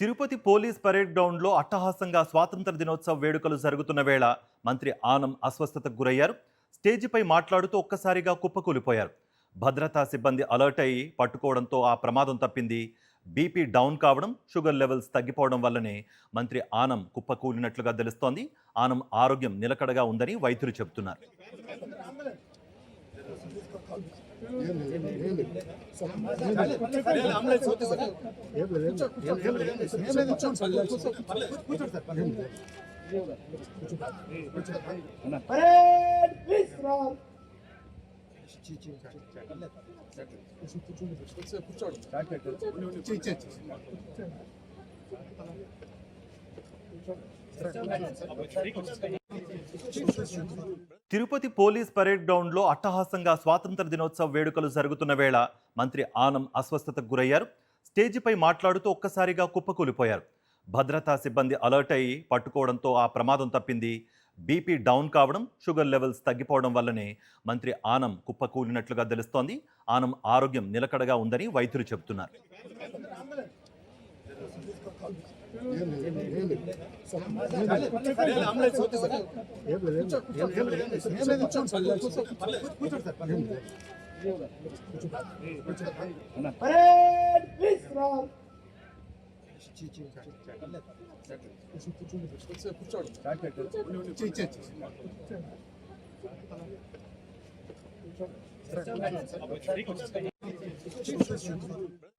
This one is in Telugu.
తిరుపతి పోలీస్ పరేడ్ గ్రౌండ్లో అట్టహాసంగా స్వాతంత్ర దినోత్సవ వేడుకలు జరుగుతున్న వేళ మంత్రి ఆనం అస్వస్థతకు గురయ్యారు. స్టేజిపై మాట్లాడుతూ ఒక్కసారిగా కుప్పకూలిపోయారు. భద్రతా సిబ్బంది అలర్ట్ అయ్యి పట్టుకోవడంతో ఆ ప్రమాదం తప్పింది. బీపీ డౌన్ కావడం, షుగర్ లెవెల్స్ తగ్గిపోవడం వల్లనే మంత్రి ఆనం కుప్పకూలినట్లుగా తెలుస్తోంది. ఆనం ఆరోగ్యం నిలకడగా ఉందని వైద్యులు చెబుతున్నారు. తిరుపతి పోలీస్ పరేడ్ గ్రౌండ్లో అట్టహాసంగా స్వాతంత్ర దినోత్సవ వేడుకలు జరుగుతున్న వేళ మంత్రి ఆనం అస్వస్థతకు గురయ్యారు. స్టేజిపై మాట్లాడుతూ ఒక్కసారిగా కుప్పకూలిపోయారు. భద్రతా సిబ్బంది అలర్ట్ అయ్యి పట్టుకోవడంతో ఆ ప్రమాదం తప్పింది. బీపీ డౌన్ కావడం, షుగర్ లెవెల్స్ తగ్గిపోవడం వల్లనే మంత్రి ఆనం కుప్పకూలినట్లుగా తెలుస్తోంది. ఆనం ఆరోగ్యం నిలకడగా ఉందని వైద్యులు చెబుతున్నారు.